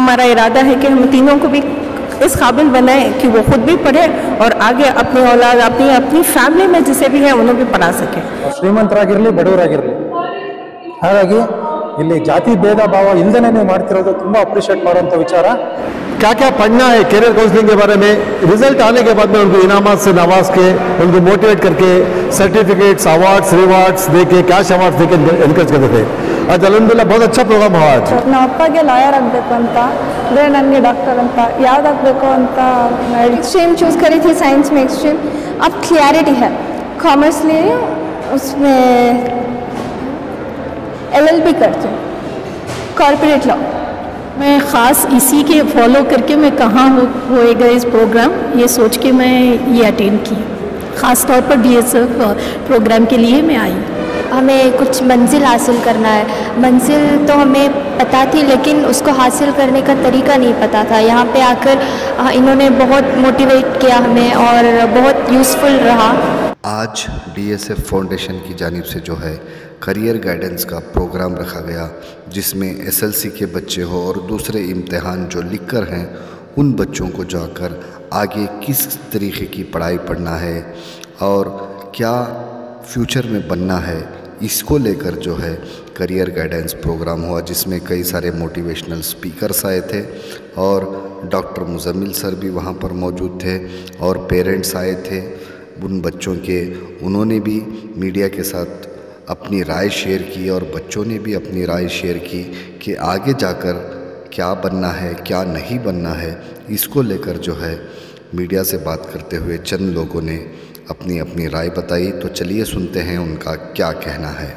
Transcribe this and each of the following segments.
हमारा इरादा है कि हम तीनों को भी इस काबिल बनाएं कि वो खुद भी पढ़े और आगे अपनी औलाद अपनी फैमिली में जिसे भी है उन्हें भी पढ़ा सके। ಶ್ರೀಮಂತರಾಗಿರಲಿ ಬಡವರಾಗಿರಲಿ, ಹಾಗಾಗಿ ಇಲ್ಲಿ ಜಾತಿ ಭೇದ ಭಾವ ಇಲ್ಲದೇ ನೀವು ಮಾಡ್ತಿರೋದು ತುಂಬ ಅಪ್ರಿಷಿಯೇಟ್ ಮಾಡುವಂಥ ವಿಚಾರ। क्या क्या पढ़ना है कैरियर काउंसलिंग के बारे में, रिजल्ट आने के बाद में उनको इनामात से नवाज के उनको मोटिवेट करके सर्टिफिकेट्स अवार्ड्स रिवार्ड्स दे के कैश अवार्ड्स दे के एनकरेज करते थे। आज अल्हम्दुलिल्लाह बहुत अच्छा प्रोग्राम हुआ। आज ನಮ್ಮ ಅಪ್ಪಗೆ ಲಾಯರ್ ಆಗಬೇಕು ಅಂತ, ಅಂದರೆ ನನಗೆ ಡಾಕ್ಟರ್ ಅಂತ ಯಾವುದಾಗಬೇಕು ಅಂತ स्ट्रीम चूज़ करी थी साइंस में स्ट्रीम। अब क्लैरिटी है, कॉमर्स ले रही हूँ उसमें LLB करती हूँ कॉर्पोरेट लॉ। मैं ख़ास इसी के फॉलो करके मैं कहाँ होएगा इस प्रोग्राम ये सोच के मैं ये अटेंड की, ख़ास तौर पर DSF प्रोग्राम के लिए मैं आई। हमें कुछ मंजिल हासिल करना है, मंजिल तो हमें पता थी लेकिन उसको हासिल करने का तरीका नहीं पता था। यहाँ पे आकर इन्होंने बहुत मोटिवेट किया हमें और बहुत यूज़फुल रहा। आज DSF फाउंडेशन की जानिब से जो है करियर गाइडेंस का प्रोग्राम रखा गया, जिसमें SLC के बच्चे हो और दूसरे इम्तिहान जो लिख कर हैं उन बच्चों को जाकर आगे किस तरीके की पढ़ाई पढ़ना है और क्या फ्यूचर में बनना है, इसको लेकर जो है करियर गाइडेंस प्रोग्राम हुआ, जिसमें कई सारे मोटिवेशनल स्पीकर्स आए थे और डॉक्टर मुजम्मिल सर भी वहाँ पर मौजूद थे और पेरेंट्स आए थे उन बच्चों के। उन्होंने भी मीडिया के साथ अपनी राय शेयर की और बच्चों ने भी अपनी राय शेयर की कि आगे जाकर क्या बनना है क्या नहीं बनना है। इसको लेकर जो है मीडिया से बात करते हुए चंद लोगों ने अपनी अपनी राय बताई। तो चलिए सुनते हैं उनका क्या कहना है।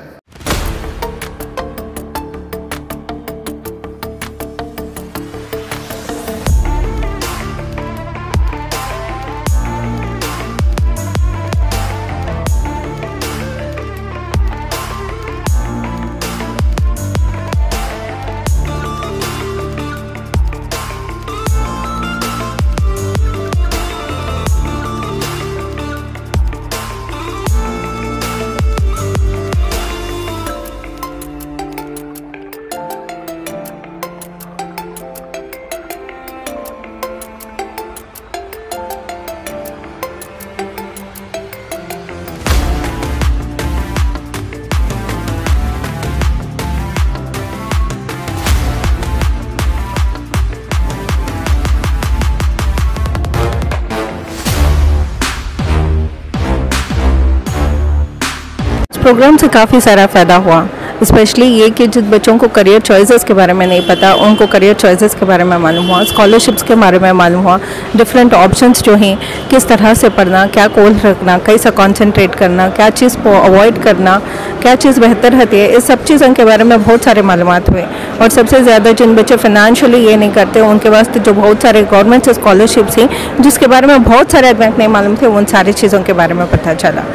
प्रोग्राम से काफ़ी सारा फ़ायदा हुआ, स्पेशली ये कि जिन बच्चों को करियर चॉइसेस के बारे में नहीं पता उनको करियर चॉइसेस के बारे में मालूम हुआ, स्कॉलरशिप्स के बारे में मालूम हुआ, डिफरेंट ऑप्शंस जो हैं किस तरह से पढ़ना, क्या कोर्स रखना, कैसा कंसंट्रेट करना, क्या चीज़ को अवॉइड करना, क्या चीज़ बेहतर होती है, इस सब चीज़ों के बारे में बहुत सारे मालूमात हुए। और सबसे ज़्यादा जिन बच्चे फाइनेंशियली ये नहीं करते उनके वास्ते जो बहुत सारे गवर्नमेंट से स्कॉलरशिप्स हैं जिसके बारे में बहुत सारे बैंक नहीं मालूम थे, उन सारी चीज़ों के बारे में पता चला।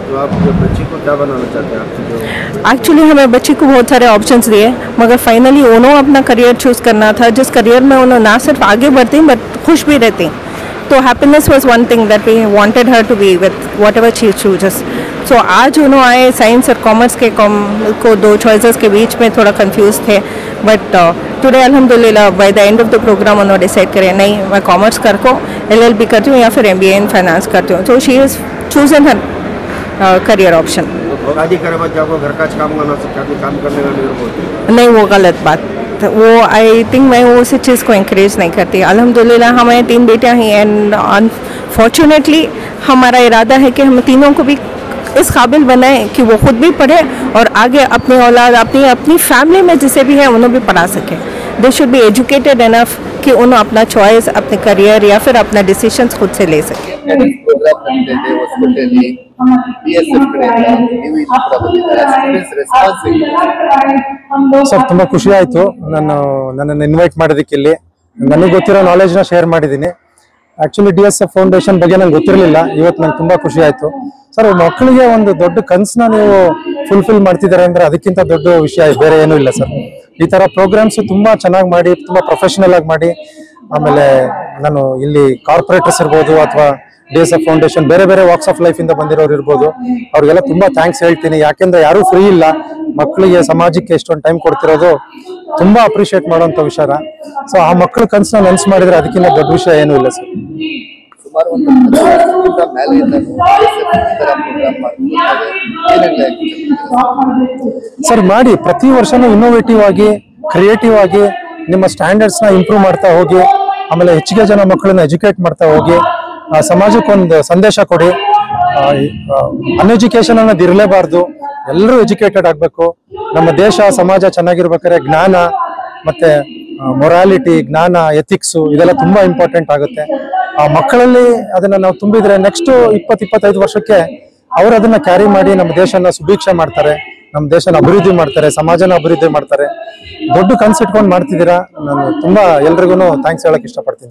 तो आप बच्ची को क्या बनाना चाहते हैं आपसे? एक्चुअली हमें बच्ची को बहुत सारे ऑप्शंस दिए, मगर फाइनली उन्होंने अपना करियर चूज़ करना था जिस करियर में उन्होंने ना सिर्फ आगे बढ़ती बट खुश भी रहती। तो happiness was one thing that we wanted her to be with whatever she chooses. So आज उन्होंने आए साइंस और कॉमर्स के को दो चॉइसेस के बीच में थोड़ा कंफ्यूज थे, बट टुडे अल्हम्दुलिल्लाह by the end of the programme उन्होंने डिसाइड करे नहीं मैं कॉमर्स करको LLB करती हूँ या फिर MBA इन फाइनेंस करती हूँ। तो she is chosen her career option. शादी करे बाद जाओ घर का काम करना सकते काम करने का निर्भर नहीं, वो गलत बात, वो आई थिंक मैं वो उसी चीज़ को इंकरेज नहीं करती। अल्हम्दुलिल्लाह हमें 3 बेटियां हैं एंड अनफॉर्चुनेटली हमारा इरादा है कि हम तीनों को भी इस काबिल बनाएं कि वो खुद भी पढ़े और आगे अपनी औलाद अपनी फैमिली में जिसे भी है उन्हें भी पढ़ा सकें। They should be educated enough कि उन्हें अपना चॉइस अपने करियर या फिर अपना डिसीजंस खुद से ले सकें। ಸರ್ ತುಂಬಾ ಖುಷಿ ಆಯ್ತು ನನ್ನನ್ನು ಇನ್ವೈಟ್ ಮಾಡೋದಕ್ಕೆ। ಇಲ್ಲಿ ನನಗೆ ಗೊತ್ತಿರೋ ನಾಲೆಜ್ನ ಶೇರ್ ಮಾಡಿದ್ದೀನಿ। ಆಕ್ಚುಲಿ DSF ಫೌಂಡೇಶನ್ ಬಗ್ಗೆ ನಂಗೆ ಗೊತ್ತಿರಲಿಲ್ಲ, ಇವತ್ತು ನಂಗೆ ತುಂಬಾ ಖುಷಿ ಆಯ್ತು। ಸರ್ ಮಕ್ಕಳಿಗೆ ಒಂದು ದೊಡ್ಡ ಕನಸನ್ನ ನೀವು ಫುಲ್ಫಿಲ್ ಮಾಡ್ತಿದ್ದಾರೆ ಅಂದ್ರೆ ಅದಕ್ಕಿಂತ ದೊಡ್ಡ ವಿಷಯ ಬೇರೆ ಏನೂ ಇಲ್ಲ ಸರ್। ಈ ತರ ಪ್ರೋಗ್ರಾಮ್ಸ್ ತುಂಬಾ ಚೆನ್ನಾಗಿ ಮಾಡಿ ತುಂಬಾ ಪ್ರೊಫೆಷನಲ್ ಆಗಿ ಮಾಡಿ, ಆಮೇಲೆ ನಾನು ಇಲ್ಲಿ ಕಾರ್ಪೊರೇಟರ್ಸ್ ಇರ್ಬೋದು ಅಥವಾ DSF ಫೌಂಡೇಶನ್, ಬೇರೆ ಬೇರೆ ವಾಕ್ಸ್ ಆಫ್ ಲೈಫ್ ಇಂದ ಬಂದಿರೋರು ಇರ್ಬೋದು, ಅವ್ರಿಗೆಲ್ಲ ತುಂಬಾ ಥ್ಯಾಂಕ್ಸ್ ಹೇಳ್ತೀನಿ. ಯಾಕೆಂದ್ರೆ ಯಾರೂ ಫ್ರೀ ಇಲ್ಲ, ಮಕ್ಕಳಿಗೆ ಸಮಾಜಕ್ಕೆ ಎಷ್ಟೊಂದು ಟೈಮ್ ಕೊಡ್ತಿರೋದು ತುಂಬಾ ಅಪ್ರಿಷಿಯೇಟ್ ಮಾಡುವಂತ ವಿಚಾರ. ಸೊ ಆ ಮಕ್ಕಳ ಕನಸನ್ನ ನೆನ್ಸ್ ಮಾಡಿದ್ರೆ ಅದಕ್ಕಿಂತ ದೊಡ್ಡ ವಿಷಯ ಏನೂ ಇಲ್ಲ ಸರ್. ಸುಮಾರು ಒಂದು 10 ವರ್ಷಕ್ಕಿಂತ ಮೇಲೆ ಸರ್ ಮಾಡಿ ಪ್ರತಿ ವರ್ಷನೂ ಇನ್ನೋವೇಟಿವ್ ಆಗಿ, ಕ್ರಿಯೇಟಿವ್ ಆಗಿ ನಿಮ್ಮ ಸ್ಟ್ಯಾಂಡರ್ಡ್ಸ್ ನ ಇಂಪ್ರೂವ್ ಮಾಡ್ತಾ ಹೋಗಿ, ಆಮೇಲೆ ಹೆಚ್ಚಿಗೆ ಜನ ಮಕ್ಕಳನ್ನ ಎಜುಕೇಟ್ ಮಾಡ್ತಾ ಹೋಗಿ, ಸಮಾಜಕ್ಕೊಂದು ಸಂದೇಶ ಕೊಡಿ. ಅನ್ಎಜುಕೇಶನ್ ಅನ್ನೋದು ಇರಲೇಬಾರ್ದು, ಎಲ್ಲರೂ ಎಜುಕೇಟೆಡ್ ಆಗ್ಬೇಕು. ನಮ್ಮ ದೇಶ ಸಮಾಜ ಚೆನ್ನಾಗಿರ್ಬೇಕಾದ್ರೆ ಜ್ಞಾನ ಮತ್ತೆ ಮೊರಾಲಿಟಿ, ಜ್ಞಾನ, ಎಥಿಕ್ಸ್ ಇದೆಲ್ಲ ತುಂಬಾ ಇಂಪಾರ್ಟೆಂಟ್ ಆಗುತ್ತೆ. ಆ ಮಕ್ಕಳಲ್ಲಿ ಅದನ್ನ ನಾವು ತುಂಬಿದ್ರೆ ನೆಕ್ಸ್ಟ್ 20-25 ವರ್ಷಕ್ಕೆ ಅವ್ರು ಅದನ್ನ ಕ್ಯಾರಿ ಮಾಡಿ ನಮ್ಮ ದೇಶನ ಸುಭಿಕ್ಷೆ ಮಾಡ್ತಾರೆ, ನಮ್ಮ ದೇಶನ ಅಭಿವೃದ್ಧಿ ಮಾಡ್ತಾರೆ, ಸಮಾಜನ ಅಭಿವೃದ್ಧಿ ಮಾಡ್ತಾರೆ. ದೊಡ್ಡ ಕನ್ಸು ಇಟ್ಕೊಂಡು ಮಾಡ್ತಿದ್ದೀರಾ. ನಾನು ತುಂಬಾ ಎಲ್ರಿಗೂ ಥ್ಯಾಂಕ್ಸ್ ಹೇಳಕ್ ಇಷ್ಟಪಡ್ತೀನಿ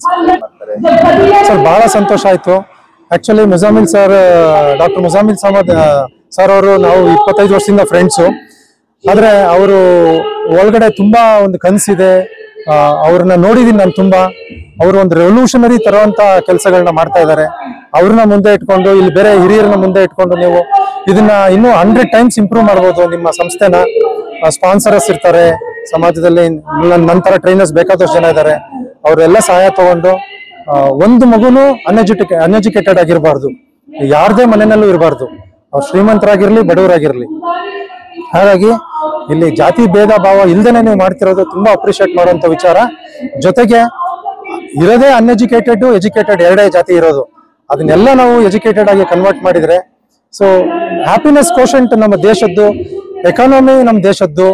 ಸರ್. ಬಹಳ ಸಂತೋಷ ಆಯ್ತು. Actually Muzammil sir, doctor Muzammil Samad sir ಅವರು ನಾವು 25 ವರ್ಷದಿಂದ ಫ್ರೆಂಡ್ಸು. ಆದ್ರೆ ಅವರು ಒಳಗಡೆ ತುಂಬಾ ಒಂದು ಕನಸಿದೆ, ಅವ್ರನ್ನ ನೋಡಿದೀನಿ ನಾನು ತುಂಬಾ. ಅವರು ಒಂದು ರೆವಲ್ಯೂಷನರಿ ತರುವಂತ ಕೆಲಸಗಳನ್ನ ಮಾಡ್ತಾ ಇದ್ದಾರೆ. ಅವ್ರನ್ನ ಮುಂದೆ ಇಟ್ಕೊಂಡು, ಇಲ್ಲಿ ಬೇರೆ ಹಿರಿಯರನ್ನ ಮುಂದೆ ಇಟ್ಕೊಂಡು ನೀವು ಇದನ್ನ ಇನ್ನೂ 100 ಟೈಮ್ಸ್ ಇಂಪ್ರೂವ್ ಮಾಡ್ಬೋದು. ನಿಮ್ಮ ಸಂಸ್ಥೆನ ಸ್ಪಾನ್ಸರಸ್ ಇರ್ತಾರೆ ಸಮಾಜದಲ್ಲಿ, ನಂತರ ಟ್ರೈನರ್ಸ್ ಬೇಕಾದಷ್ಟು ಜನ ಇದ್ದಾರೆ. ಅವರೆಲ್ಲ ಸಹಾಯ ತಗೊಂಡು ಒಂದು ಮಗುನು ಅನ್ಎಜುಕೇಟೆಡ್ ಆಗಿರಬಾರ್ದು, ಯಾರದೇ ಮನೆಯಲ್ಲೂ ಇರಬಾರ್ದು, ಅವ್ರು ಶ್ರೀಮಂತರಾಗಿರ್ಲಿ ಬಡವರಾಗಿರ್ಲಿ. ಹಾಗಾಗಿ ಇಲ್ಲಿ ಜಾತಿ ಭೇದ ಭಾವ ಇಲ್ದೇನೆ ನೀವು ಮಾಡ್ತಿರೋದು ತುಂಬಾ ಅಪ್ರಿಷಿಯೇಟ್ ಮಾಡುವಂತ ವಿಚಾರ. ಜೊತೆಗೆ ಇರೋದೇ ಅನ್ಎಜುಕೇಟೆಡ್, ಎಜುಕೇಟೆಡ್ ಎರಡೇ ಜಾತಿ ಇರೋದು. ಅದನ್ನೆಲ್ಲ ನಾವು ಎಜುಕೇಟೆಡ್ ಆಗಿ ಕನ್ವರ್ಟ್ ಮಾಡಿದ್ರೆ, ಸೊ ಹ್ಯಾಪಿನೆಸ್ ಕೋಶೆಂಟ್ ನಮ್ಮ ದೇಶದ್ದು, ಎಕಾನಮಿ ನಮ್ಮ ದೇಶದ್ದು,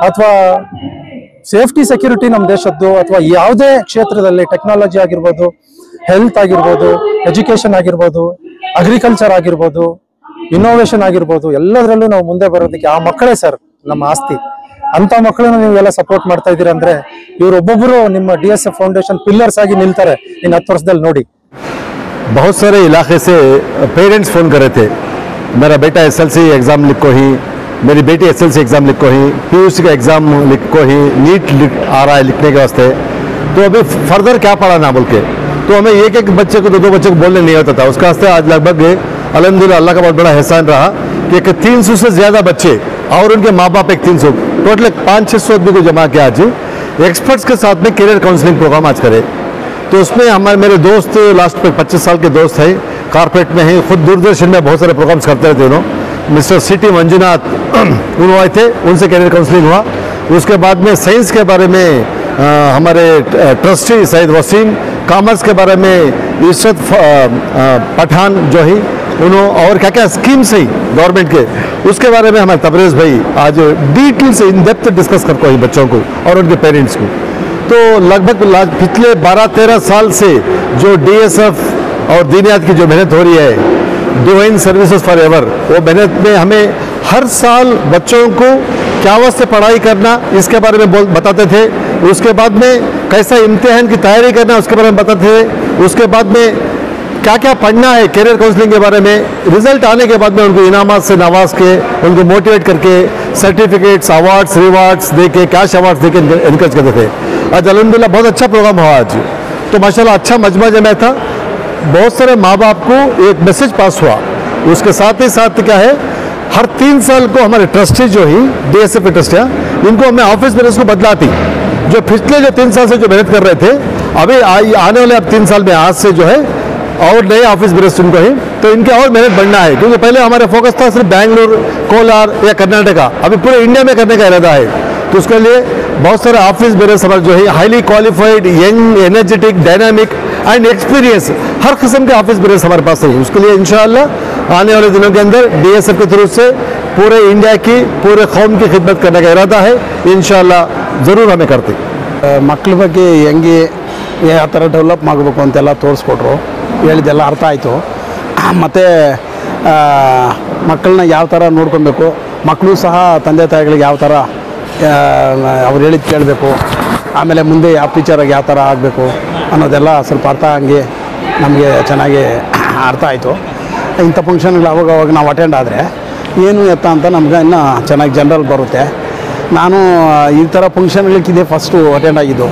ಅಥವಾ ಸೇಫ್ಟಿ ಸೆಕ್ಯೂರಿಟಿ ನಮ್ಮ ದೇಶದ್ದು, ಅಥವಾ ಯಾವುದೇ ಕ್ಷೇತ್ರದಲ್ಲಿ ಟೆಕ್ನಾಲಜಿ ಆಗಿರ್ಬೋದು, ಹೆಲ್ತ್ ಆಗಿರ್ಬೋದು, ಎಜುಕೇಶನ್ ಆಗಿರ್ಬೋದು, ಅಗ್ರಿಕಲ್ಚರ್ ಆಗಿರ್ಬೋದು, ಇನ್ನೋವೇಷನ್ ಆಗಿರ್ಬೋದು, ಎಲ್ಲದರಲ್ಲೂ ನಾವು ಮುಂದೆ ಬರೋದಕ್ಕೆ ಆ ಮಕ್ಕಳೇ ಸರ್ ನಮ್ಮ ಆಸ್ತಿ. ಅಂತ ಮಕ್ಕಳನ್ನ ನೀವೆಲ್ಲ ಸಪೋರ್ಟ್ ಮಾಡ್ತಾ ಇದ್ದೀರಾ ಅಂದ್ರೆ ಇವರೊಬ್ಬೊಬ್ಬರು ನಿಮ್ಮ DSF ಫೌಂಡೇಶನ್ ಪಿಲ್ಲರ್ಸ್ ಆಗಿ ನಿಲ್ತಾರೆ ಇನ್ನು 10 ವರ್ಷದಲ್ಲಿ ನೋಡಿ. बहुत सारे इलाके से पेरेंट्स फ़ोन कर रहे थे, मेरा बेटा SLC एग्ज़ाम लिखो ही, मेरी बेटी SLC एग्ज़ाम लिखो ही, PUC का एग्ज़ाम लिखो ही, नीट आ रहा है लिखने के वास्ते, तो अभी फर्दर क्या पढ़ाना बोल के, तो हमें एक बच्चे को 2 बच्चे को बोलने नहीं होता था. उसका वास्ते आज लगभग अल्हम्दुलिल्लाह अल्लाह का बहुत बड़ा एहसान रहा कि 300 से ज़्यादा बच्चे और उनके माँ बाप 300 टोटल 500-600 आदमी को जमा किया आज एक्सपर्ट्स के साथ में करियर काउंसलिंग प्रोग्राम आज करे. तो उसमें मेरे दोस्त लास्ट पे 25 साल के दोस्त हैं, कारपेट में हैं, खुद दूरदर्शन में बहुत सारे प्रोग्राम्स करते रहते उन्होंने. मिस्टर सिटी मंजुनाथ उन्होंने आए थे, उनसे करियर काउंसलिंग हुआ. उसके बाद में साइंस के बारे में हमारे ट्रस्टी सैयद वसीम, कॉमर्स के बारे में इशरत पठान जो है उन्होंने, और क्या क्या स्कीम्स है गवर्नमेंट के उसके बारे में हमारे तबरेज़ भाई आज डिटेल से इन डेप्थ डिस्कस करते हैं बच्चों को और उनके पेरेंट्स को. तो लगभग पिछले 12-13 साल से जो DSF और दीनियात की जो मेहनत हो रही है, डिवाइन सर्विसेज फॉर एवर, वो मेहनत में हमें हर साल बच्चों को क्या वास्ते पढ़ाई करना इसके बारे में बताते थे. उसके बाद में कैसा इम्तिहान की तैयारी करना उसके बारे में बताते थे. उसके बाद में क्या क्या पढ़ना है करियर काउंसलिंग के बारे में, रिजल्ट आने के बाद में उनको इनामात से नवाज के, उनको मोटिवेट करके सर्टिफिकेट्स, अवार्ड्स, रिवार्ड्स दे के, कैश अवार्ड्स दे के इनकरेज करते थे. आज अल्हम्दुलिल्लाह बहुत अच्छा प्रोग्राम हुआ आज, तो माशाल्लाह अच्छा मजमा जमा था. बहुत सारे माँ बाप को एक मैसेज पास हुआ. उसके साथ ही साथ क्या है, हर 3 साल को हमारे ट्रस्टी जो ही DSF के ट्रस्टियाँ, इनको हमें ऑफिस बेरस को बदलाती. जो पिछले जो 3 साल से जो मेहनत कर रहे थे, अभी आने वाले अब 3 साल में आज से जो है और नए ऑफिस बेरस उनको है, तो इनके और मेहनत बढ़ना है. क्योंकि पहले हमारा फोकस था सिर्फ बेंगलुरु, कोलार या कर्नाटका, अभी पूरे इंडिया में करने का इरादा है. तो उसके लिए बहुत सारे ऑफिस बेरस हमारे जो है highly qualified, young, energetic, dynamic and experience हर किस्म के ऑफिस बेरस हमारे पास है. उसके लिए इंशाअल्लाह आने वाले दिनों के अंदर DSF के थ्रू से पूरे इंडिया की, पूरे कौम की खिदमत करने का इरादा है. इंशाअल्लाह ज़रूर हमें करते. ಮಕ್ಕಳ ಬಗ್ಗೆ ಹೆಂಗೆ ಯಾವ ಥರ ಡೆವಲಪ್ ಮಾಡಬೇಕು ಅಂತೆಲ್ಲ ತೋರಿಸ್ಕೊಟ್ರು, ಹೇಳಿದ್ದೆಲ್ಲ ಅರ್ಥ ಆಯಿತು. ಮತ್ತು ಮಕ್ಕಳನ್ನ ಯಾವ ಥರ ನೋಡ್ಕೊಬೇಕು, ಮಕ್ಕಳು ಸಹ ತಂದೆ ತಾಯಿಗಳಿಗೆ ಯಾವ ಥರ ಅವ್ರು ಹೇಳಿದ್ದು ಕೇಳಬೇಕು, ಆಮೇಲೆ ಮುಂದೆ ಯಾವ ಟೀಚರಾಗಿ ಯಾವ ಥರ ಆಗಬೇಕು ಅನ್ನೋದೆಲ್ಲ ಸ್ವಲ್ಪ ಅರ್ಥ ಹಂಗೆ ನಮಗೆ ಚೆನ್ನಾಗಿ ಅರ್ಥ ಆಯಿತು. ಇಂಥ ಫಂಕ್ಷನ್ಗಳು ಅವಾಗ ನಾವು ಅಟೆಂಡ್ ಆದರೆ ಏನು ಎತ್ತ ಅಂತ ನಮ್ಗೆ ಇನ್ನೂ ಚೆನ್ನಾಗಿ ಜನರಲ್ ಬರುತ್ತೆ. ನಾನು ಈ ಥರ ಫಂಕ್ಷನ್ಗಳಿಗೆ ಇದೇ ಫಸ್ಟು ಅಟೆಂಡ್ ಆಗಿದ್ದು.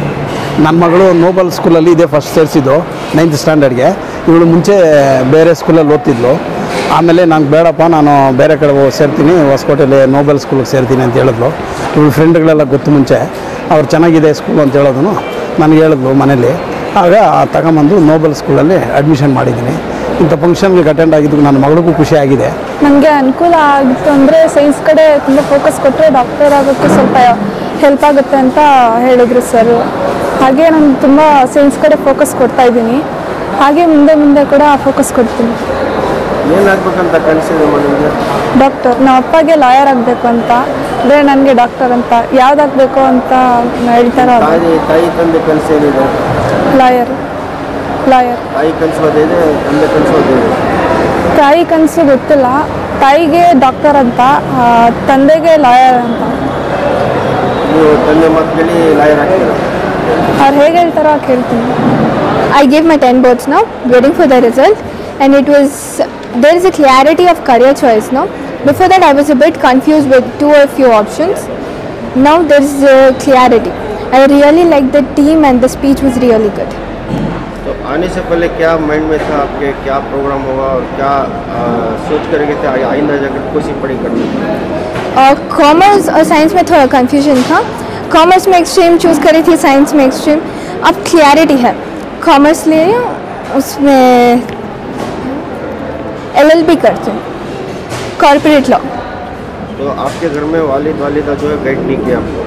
ನನ್ನ ಮಗಳು ನೋಬಲ್ ಸ್ಕೂಲಲ್ಲಿ ಇದೇ ಫಸ್ಟ್ ಸೇರಿಸಿದ್ದು 9th ಸ್ಟ್ಯಾಂಡರ್ಡ್ಗೆ. ಇವಳು ಮುಂಚೆ ಬೇರೆ ಸ್ಕೂಲಲ್ಲಿ ಓದ್ತಿದ್ಲು. ಆಮೇಲೆ ನಂಗೆ ಬೇಡಪ್ಪ, ನಾನು ಬೇರೆ ಕಡೆ ಸೇರ್ತೀನಿ, ಹೊಸಕೋಟೆಯಲ್ಲಿ ನೋಬೆಲ್ ಸ್ಕೂಲಿಗೆ ಸೇರ್ತೀನಿ ಅಂತ ಹೇಳಿದ್ಲು. ಇವಳು ಫ್ರೆಂಡ್ಗಳೆಲ್ಲ ಗೊತ್ತು ಮುಂಚೆ, ಅವ್ರು ಚೆನ್ನಾಗಿದೆ ಸ್ಕೂಲ್ ಅಂತ ಹೇಳೋದು ನನಗೆ ಹೇಳಿದ್ಲು ಮನೇಲಿ. ಆಗ ತಗೊಂಬಂದು ನೋಬೆಲ್ ಸ್ಕೂಲಲ್ಲಿ ಅಡ್ಮಿಷನ್ ಮಾಡಿದ್ದೀನಿ. ಇಂಥ ಫಂಕ್ಷನ್ಗೆ ಅಟೆಂಡ್ ಆಗಿದ್ದಕ್ಕೆ ನನ್ನ ಮಗಳಿಗೂ ಖುಷಿ ಆಗಿದೆ. ನನಗೆ ಅನುಕೂಲ ಆಗಿತ್ತು ಅಂದರೆ ಸೈನ್ಸ್ ಕಡೆ ತುಂಬ ಫೋಕಸ್ ಕೊಟ್ಟರೆ ಡಾಕ್ಟರ್ ಆಗೋಕ್ಕೆ ಸ್ವಲ್ಪ ಹೆಲ್ಪ್ ಆಗುತ್ತೆ ಅಂತ ಹೇಳಿದರು ಸರ್. ಹಾಗೆ ನಾನು ತುಂಬ ಸೈನ್ಸ್ ಕಡೆ ಫೋಕಸ್ ಕೊಡ್ತಾ ಇದ್ದೀನಿ. ಹಾಗೆ ಮುಂದೆ ಕೂಡ ಫೋಕಸ್ ಕೊಡ್ತೀನಿ. ಏನಾಗಬೇಕಂತ ಕನಸಿದೆ ನಿಮಗೆ? ಡಾಕ್ಟರ್. ನಮ್ಮ ಅಪ್ಪಗೆ ಲಾಯರ್ ಆಗಬೇಕು ಅಂತ, ಅಂದರೆ ನನಗೆ ಡಾಕ್ಟರ್ ಅಂತ ಯಾವುದಾಗಬೇಕು ಅಂತ ಹೇಳ್ತಾರೋ ತಾಯಿ ತಂದೆ ಕನಸು ಏನಿದೆ? ಲಾಯರ್. ತಾಯಿ ಕನಸು ಅದೇನೆ, ತಂದೆ ಕನಸು ಅದೇನೆ? ತಾಯಿ ಕನಸು ಗೊತ್ತಿಲ್ಲ. ತಾಯಿಗೆ ಡಾಕ್ಟರ್ ಅಂತ, ತಂದೆಗೆ ಲಾಯರ್ ಅಂತ. ನೀವು ತಂದೆ ಮಕ್ಕಳಿ ಲಾಯರ್ ಆಗ್ತೀರಾ? ಅವ್ರು ಹೇಗೆ ಹೇಳ್ತಾರೋ ಕೇಳ್ತೀನಿ. I gave my 10 boards now, waiting for the result, and it was, there is a clarity of career choice now. Before that I was a bit confused with 2 or few options. Now there is clarity. I really liked the team and the speech was really good. तो आने से पहले क्या mind में था आपके, क्या programme होगा और क्या सोच कर गए थे आइंदा जाकर कोई पढ़ाई करनी? कॉमर्स और साइंस में थोड़ा कन्फ्यूजन था. कॉमर्स में एक्सट्रीम चूज़ करी थी, साइंस में एक्सट्रीम. अब क्लैरिटी है. कॉमर्स ले रही हूँ, उसमें LLB करती हूँ, कॉर्पोरेट लॉ. तो आपके घर में वालिदा जो है गाइड नहीं किया आपको?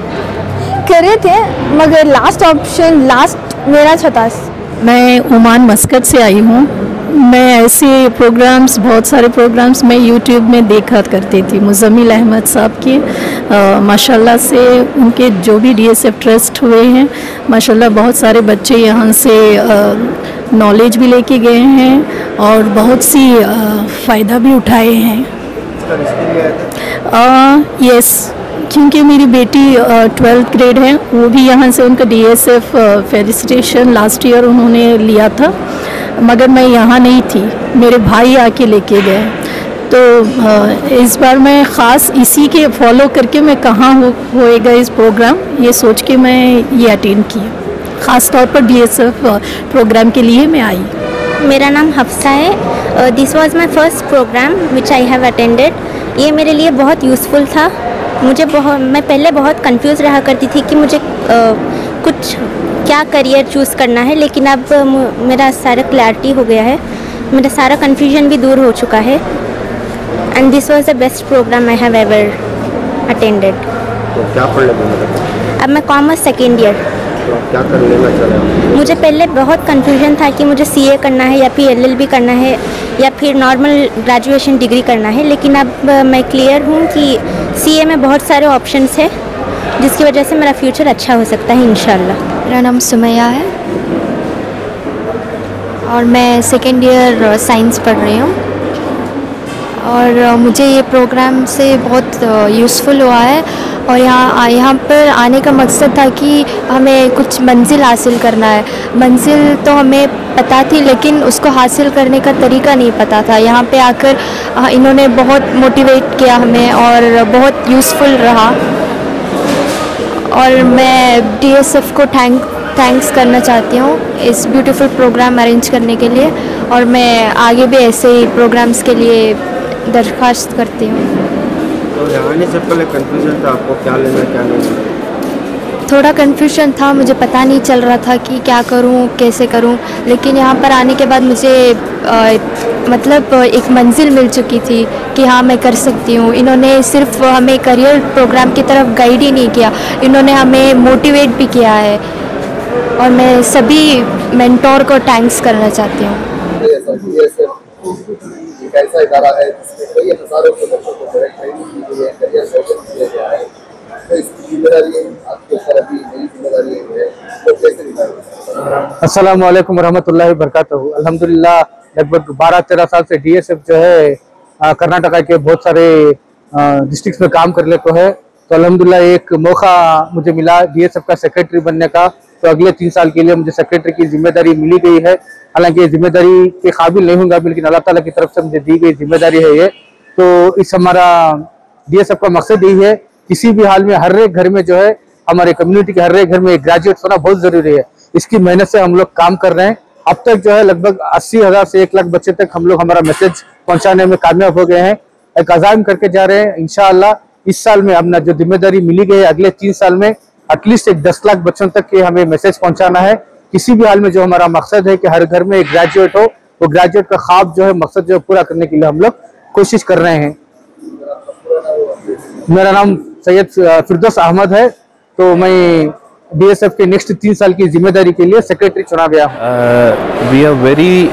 कर रहे थे, मगर लास्ट ऑप्शन मेरा था. मैं ओमान मस्कत से आई हूँ. मैं ऐसे प्रोग्राम्स, बहुत सारे प्रोग्राम्स मैं यूट्यूब में देखा करती थी. मुज़म्मिल अहमद साहब के माशाल्लाह से उनके जो भी DSF ट्रस्ट हुए हैं, माशाल्लाह बहुत सारे बच्चे यहाँ से नॉलेज भी लेके गए हैं और बहुत सी फ़ायदा भी उठाए हैं. यस, क्योंकि मेरी बेटी 12th ग्रेड है, वो भी यहाँ से उनका DSF फेलिसिटेशन लास्ट ईयर उन्होंने लिया था, मगर मैं यहाँ नहीं थी, मेरे भाई आके लेके गए. तो इस बार मैं ख़ास इसी के फॉलो करके मैं कहाँ होएगा इस प्रोग्राम, ये सोच के मैं ये अटेंड किया. ख़ास तौर पर DSF प्रोग्राम के लिए मैं आई. मेरा नाम हफ्सा है. This was my first programme which I have attended. ये मेरे लिए बहुत यूज़फुल था. मैं पहले बहुत कंफ्यूज रहा करती थी कि मुझे कुछ क्या करियर चूज़ करना है, लेकिन अब मेरा सारा क्लैरिटी हो गया है, मेरा सारा कन्फ्यूजन भी दूर हो चुका है. And this was the best programme I have ever attended. तो क्या पढ़ लेंगे? अब मैं कॉमर्स सेकेंड ईयर. तो क्या कर लेना चाह रहे हैं? मुझे पहले बहुत कन्फ्यूजन था कि मुझे CA करना है या फिर LLB करना है या फिर नॉर्मल ग्रेजुएशन डिग्री करना है, लेकिन अब मैं क्लियर हूँ कि CA में बहुत सारे ऑप्शंस है, जिसकी वजह से मेरा फ्यूचर अच्छा हो सकता है इंशाल्लाह. मेरा नाम सुमैया है और मैं सेकेंड ईयर साइंस पढ़ रही हूँ. और मुझे ये प्रोग्राम से बहुत यूज़फुल हुआ है. और यहाँ पर आने का मकसद था कि हमें कुछ मंजिल हासिल करना है. मंजिल तो हमें पता थी, लेकिन उसको हासिल करने का तरीका नहीं पता था. यहाँ पे आकर इन्होंने बहुत मोटिवेट किया हमें और बहुत यूज़फुल रहा. और मैं DSF को थैंक्स करना चाहती हूँ इस ब्यूटीफुल प्रोग्राम अरेंज करने के लिए. और मैं आगे भी ऐसे ही प्रोग्राम्स के लिए दरख्वास्त करती हूँ. तो यहाँ आने से पहले कन्फ्यूजन था आपको, क्या लेना क्या नहीं? थोड़ा कन्फ्यूजन था, मुझे पता नहीं चल रहा था कि क्या करूँ कैसे करूँ. लेकिन यहाँ पर आने के बाद मुझे मतलब एक मंजिल मिल चुकी थी कि हाँ मैं कर सकती हूँ. इन्होंने सिर्फ हमें करियर प्रोग्राम की तरफ गाइड ही नहीं किया, इन्होंने हमें मोटिवेट भी किया है. और मैं सभी मेंटोर को थैंक्स करना चाहती हूँ. ऐसा इदारा है जिसमें कई हज़ारों के बच्चों को डायरेक्ट ट्रेनिंग दी गई है, करियर सेशन किया गया है. तो इसकी जिम्मेदारी आपके ऊपर अभी नई जिम्मेदारी है, तो कैसे निभाएंगे? अस्सलाम वालेकुम रहमतुल्लाहि बरकातहू. अल्हम्दुलिल्लाह लगभग 12-13 साल से DSF जो है कर्नाटका के बहुत सारे डिस्ट्रिक्ट में काम करने को है. तो अल्हम्दुलिल्लाह एक मौका मुझे मिला DSF का सेक्रेटरी बनने का. तो अगले 3 साल के लिए मुझे सेक्रेटरी की जिम्मेदारी मिली गई है. हालांकि ये जिम्मेदारी के काबिल नहीं होगा, लेकिन अल्लाह ताला की तरफ से मुझे दी गई जिम्मेदारी है ये. तो इस हमारा DSF का मकसद यही है, किसी भी हाल में हर एक घर में जो है, हमारे कम्युनिटी के हर एक घर में एक ग्रेजुएट होना बहुत जरूरी है. इसकी मेहनत से हम लोग काम कर रहे हैं. अब तक जो है लगभग 80,000 से 1 लाख बच्चे तक हम लोग हमारा मैसेज पहुंचाने में कामयाब हो गए हैं। एक अज़ाम करके जा रहे हैं, इंशाअल्लाह इस साल में हमने जो जिम्मेदारी मिली गई है अगले 3 साल में एटलीस्ट एक 10 लाख बच्चों तक के हमें मैसेज पहुंचाना है। किसी भी हाल में जो हमारा मकसद है कि हर घर में एक ग्रेजुएट हो, वो ग्रेजुएट का ख्वाब जो है मकसद जो पूरा करने के लिए हम लोग कोशिश कर रहे हैं। मेरा नाम सैयद फिरदौस अहमद है, तो मैं DSF के नेक्स्ट 3 साल की जिम्मेदारी के लिए सेक्रेटरी चुना गया। We are very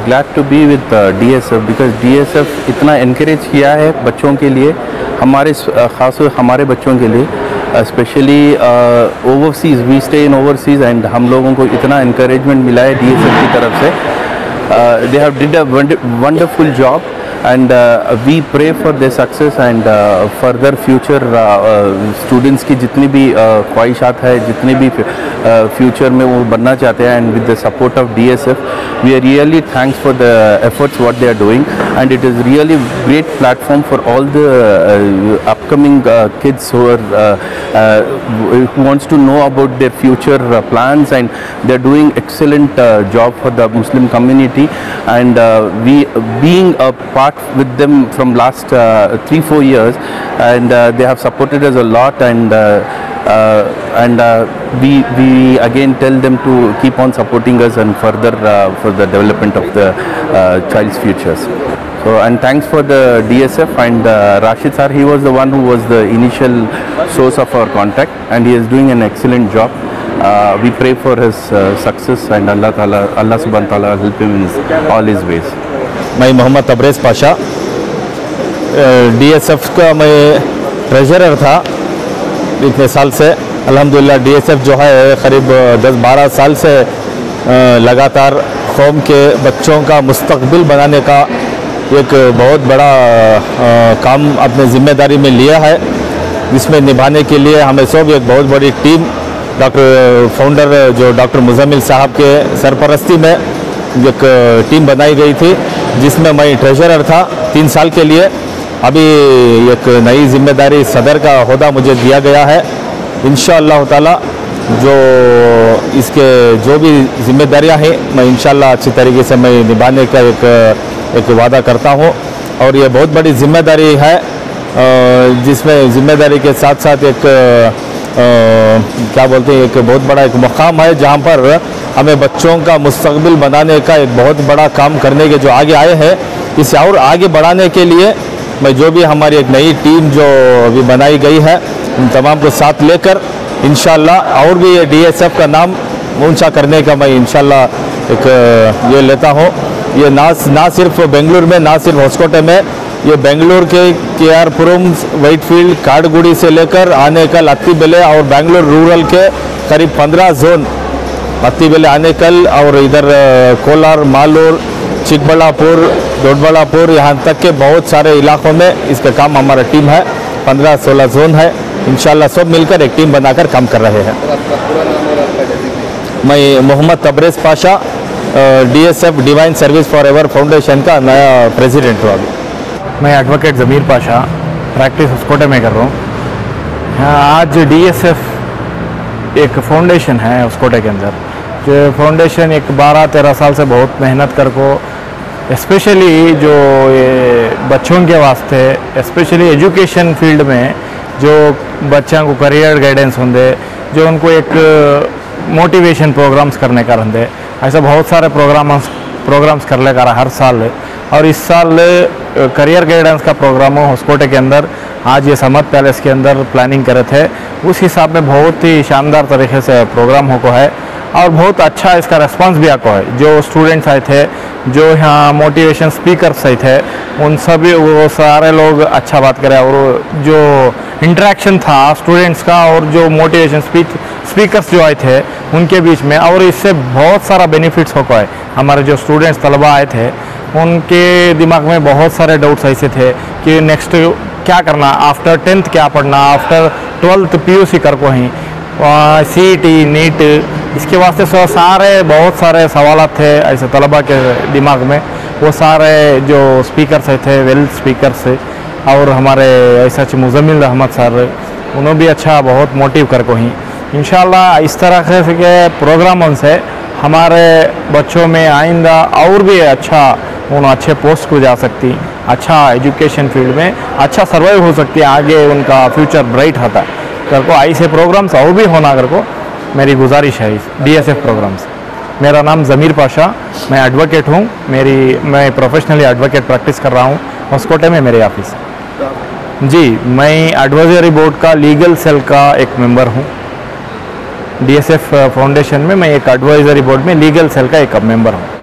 glad to be with DSF because DSF इतना इनकरेज किया है बच्चों के लिए, हमारे खास हमारे बच्चों के लिए, specially overseas, we stay in overseas and हम लोगों को इतना इनकरेजमेंट मिला है DSF की तरफ से। They have did a wonderful job and we pray for their success and further future students की जितनी भी ख्वाहिशात है, जितने भी future में वो बनना चाहते हैं, and with the support of DSF we are really thanks for the efforts what they are doing, and it is really great platform for all the upcoming kids who are who wants to know about their future plans, and they are doing excellent job for the Muslim community, and we being a part with them from last 3-4 years, and they have supported us a lot, and we again tell them to keep on supporting us and further for the development of the child's futures. So, and thanks for the DSF and Rashid sir, he was the one who was the initial source of our contact, and he is doing an excellent job. We pray for his success, and Allah subhanahu wa ta'ala help him in all his ways. मैं Mohammed Tabrez Pasha, DSF का मैं treasurer था इतने साल से। अल्हम्दुलिल्लाह DSF जो है क़रीब 10-12 साल से लगातार कौम के बच्चों का मुस्तक़बिल बनाने का एक बहुत बड़ा काम अपने ज़िम्मेदारी में लिया है, जिसमें निभाने के लिए हमें सब एक बहुत बड़ी टीम फाउंडर जो डॉक्टर मुज़म्मिल साहब के सरपरस्ती में एक टीम बनाई गई थी, जिसमें मैं ट्रेजरर था 3 साल के लिए। अभी एक नई जिम्मेदारी सदर का ओहदा मुझे दिया गया है। इंशाअल्लाह ताला जो इसके जो भी जिम्मेदारियां हैं मैं इंशाअल्लाह अच्छी तरीके से मैं निभाने का एक वादा करता हूं, और ये बहुत बड़ी जिम्मेदारी है, जिसमें जिम्मेदारी के साथ साथ एक क्या बोलते हैं एक बहुत बड़ा एक मकाम है, जहां पर हमें बच्चों का मुस्तक़बिल बनाने का एक बहुत बड़ा काम करने के जो आगे आए हैं, इसे और आगे बढ़ाने के लिए मैं जो भी हमारी एक नई टीम जो अभी बनाई गई है उन तमाम को साथ लेकर इंशाअल्लाह और भी ये DSF का नाम ऊंचा करने का मैं इंशाअल्लाह एक ये लेता हूँ। ये ना सिर्फ बेंगलुरु में, ना सिर्फ होसकोटे में, ये बेंगलुरु के KR-पुरम, व्हाइटफील्ड, काडगुड़ी से लेकर आने का लत्तीबेले और बेंगलुरु रूरल के करीब 15 जोन, लत्तीबेले आनेकल और इधर कोलार, मालूर, चिकबल्लापुर, दोडबल्लापुर, यहाँ तक के बहुत सारे इलाकों में इसका काम हमारा टीम है। 15-16 जोन है, इंशाल्लाह सब मिलकर एक टीम बनाकर काम कर रहे हैं। मैं Mohammed Tabrez Pasha, DSF divine service forever foundation का नया प्रेसिडेंट हूँ अभी। मैं एडवोकेट ज़मीर पाशा, प्रैक्टिस होसकोटे में कर रहा हूँ। आज DSF एक फाउंडेशन है होसकोटे के अंदर, जो फाउंडेशन एक 12-13 साल से बहुत मेहनत कर को स्पेशली जो ये बच्चों के वास्ते स्पेशली एजुकेशन फील्ड में जो बच्चों को करियर गाइडेंस होंगे, जो उनको एक मोटिवेशन प्रोग्राम्स करने का रहते, ऐसा बहुत सारे प्रोग्राम्स कर लेकर हर साल। और इस साल करियर गाइडेंस का प्रोग्राम होसकोटे के अंदर आज ये समत पैलेस के अंदर प्लानिंग करे थे, उस हिसाब में बहुत ही शानदार तरीके से प्रोग्राम हो को है, और बहुत अच्छा इसका रेस्पॉन्स भी आको है। जो स्टूडेंट्स आए थे, जो यहाँ मोटिवेशन स्पीकर्स आए थे, उन सभी वो सारे लोग अच्छा बात करे, और जो इंटरेक्शन था स्टूडेंट्स का और जो मोटिवेशन स्पीकर्स जो आए थे उनके बीच में, और इससे बहुत सारा बेनिफिट्स होको है। हमारे जो स्टूडेंट्स तलबा आए थे उनके दिमाग में बहुत सारे डाउट्स ऐसे थे कि नेक्स्ट क्या करना, आफ्टर 10th क्या पढ़ना, आफ्टर 12th PUC कर को ही, CET, नीट, इसके वास्ते सारे बहुत सारे सवाल थे ऐसे तलबा के दिमाग में। वो सारे जो स्पीकर्स थे, वेल स्पीकर्स, और हमारे ऐसा मुज़म्मिल अहमद सर, उन्होंने भी अच्छा बहुत मोटिव कर को ही। इंशाल्लाह इस तरह के प्रोग्रामों से हमारे बच्चों में आइंदा और भी अच्छा उन अच्छे पोस्ट को जा सकती, अच्छा एजुकेशन फील्ड में अच्छा सर्वाइव हो सकती है, आगे उनका फ्यूचर ब्राइट होता है कर को ऐसे प्रोग्राम्स और भी होना कर को मेरी गुजारिश है इस DSF प्रोग्राम से। मेरा नाम ज़मीर पाशा, मैं एडवोकेट हूँ, मैं प्रोफेशनली एडवोकेट प्रैक्टिस कर रहा हूँ, होस्कोटे में मेरे ऑफिस है। जी, मैं एडवाइजरी बोर्ड का लीगल सेल का एक मेंबर हूँ। DSF फाउंडेशन में मैं एक एडवाइजरी बोर्ड में लीगल सेल का एक मेंबर हूँ।